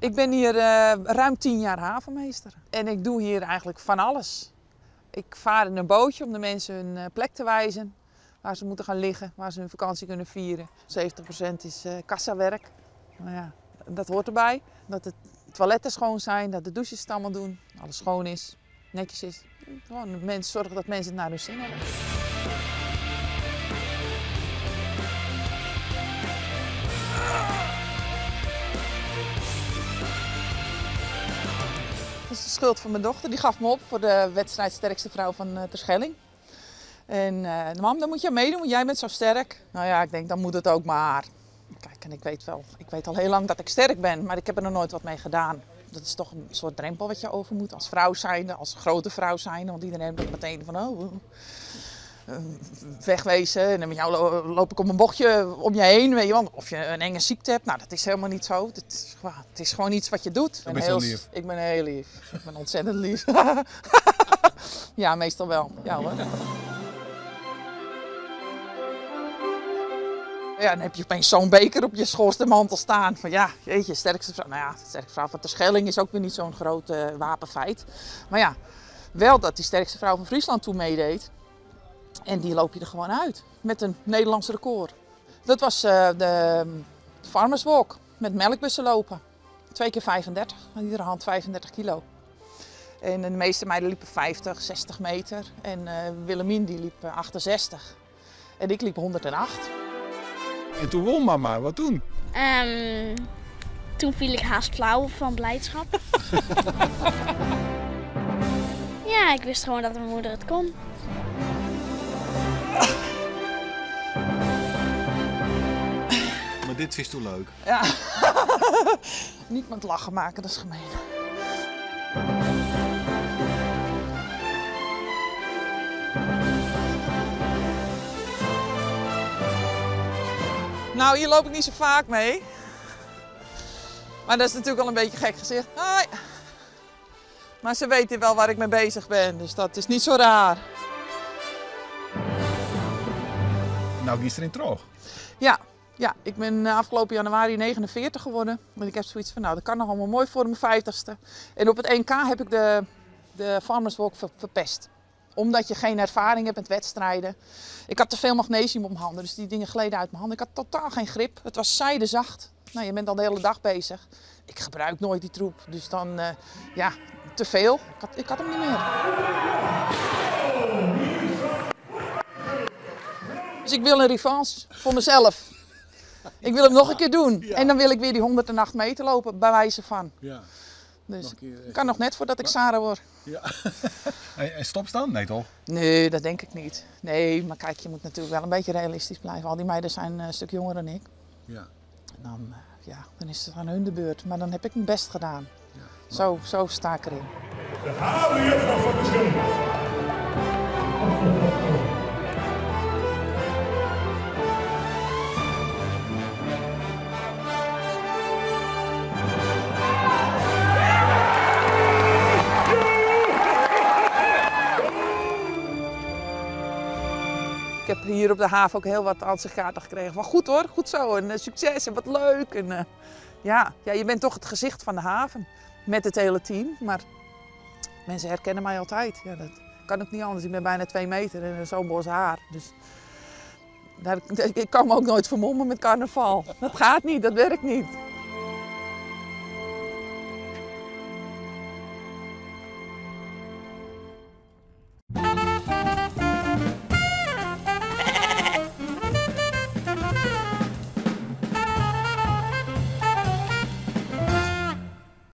Ik ben hier ruim 10 jaar havenmeester en ik doe hier eigenlijk van alles. Ik vaar in een bootje om de mensen hun plek te wijzen, waar ze moeten gaan liggen, waar ze hun vakantie kunnen vieren. 70% is kassawerk. Nou ja, dat hoort erbij. Dat de toiletten schoon zijn, dat de douches het allemaal doen, alles schoon is, netjes is. Gewoon zorgen dat mensen het naar hun zin hebben. Dat is de schuld van mijn dochter. Die gaf me op voor de wedstrijd sterkste vrouw van Terschelling. En mam, daar moet je aan meedoen, want jij bent zo sterk. Nou ja, ik denk, dan moet het ook maar. Kijk, en ik weet al heel lang dat ik sterk ben, maar ik heb er nog nooit wat mee gedaan. Dat is toch een soort drempel wat je over moet als vrouw zijnde, als grote vrouw zijnde. Want iedereen heeft meteen van, wegwezen. En met jou loop ik op een bochtje om je heen. Weet je wel. Of je een enge ziekte hebt. Nou, dat is helemaal niet zo. Het is gewoon iets wat je doet. Ik ben heel lief. Ik ben heel lief. Ik ben ontzettend lief. Ja, meestal wel. Ja hoor. Ja, dan heb je opeens zo'n beker op je schoorsteenmantel staan. Van ja, jeetje, sterkste vrouw. Nou ja, de sterkste vrouw van Terschelling is ook weer niet zo'n groot wapenfeit. Maar ja, wel dat die sterkste vrouw van Friesland toen meedeed. En die loop je er gewoon uit. Met een Nederlands record. Dat was de Farmers Walk. Met melkbussen lopen. 2 keer 35. Aan iedere hand 35 kilo. En de meeste meiden liepen 50, 60 meter. En Willemien die liep 68. En ik liep 108. En toen won mama, wat toen? Toen viel ik haast flauw van blijdschap. Ja, ik wist gewoon dat mijn moeder het kon. Maar dit is toen leuk. Ja. Niet met lachen maken, dat is gemeen. Nou, hier loop ik niet zo vaak mee. Maar dat is natuurlijk al een beetje gek gezegd. Hoi. Maar ze weten wel waar ik mee bezig ben, dus dat is niet zo raar. Nou, gisteren in Trog. Ja, ik ben afgelopen januari 49 geworden. En ik heb zoiets van, nou, dat kan nog allemaal mooi voor mijn 50ste. En op het NK heb ik de Farmers Walk verpest. Omdat je geen ervaring hebt met wedstrijden. Ik had te veel magnesium op mijn handen, dus die dingen gleden uit mijn handen. Ik had totaal geen grip. Het was zijdezacht. Nou, je bent al de hele dag bezig. Ik gebruik nooit die troep, dus dan, ja, te veel. Ik had hem niet meer. Dus ik wil een revanche voor mezelf. Ik wil hem nog een keer doen. Ja. En dan wil ik weer die 108 meter lopen, bij wijze van. Ja. Dus ik kan nog net voordat ik Sarah word. Ja. En stopstaan? Nee toch? Nee, dat denk ik niet. Nee, maar kijk, je moet natuurlijk wel een beetje realistisch blijven. Al die meiden zijn een stuk jonger dan ik. Ja. En dan is het aan hun de beurt. Maar dan heb ik mijn best gedaan. Ja. Zo sta ik erin. De havenjuffrouw van Terschelling. Ik heb hier op de haven ook heel wat ansichtkaarten gekregen. Van goed hoor, goed zo en succes en wat leuk. En, ja, je bent toch het gezicht van de haven met het hele team. Maar mensen herkennen mij altijd. Ja, dat kan ook niet anders. Ik ben bijna 2 meter en zo'n bos haar. Dus ik kan me ook nooit vermommen met carnaval. Dat gaat niet, dat werkt niet.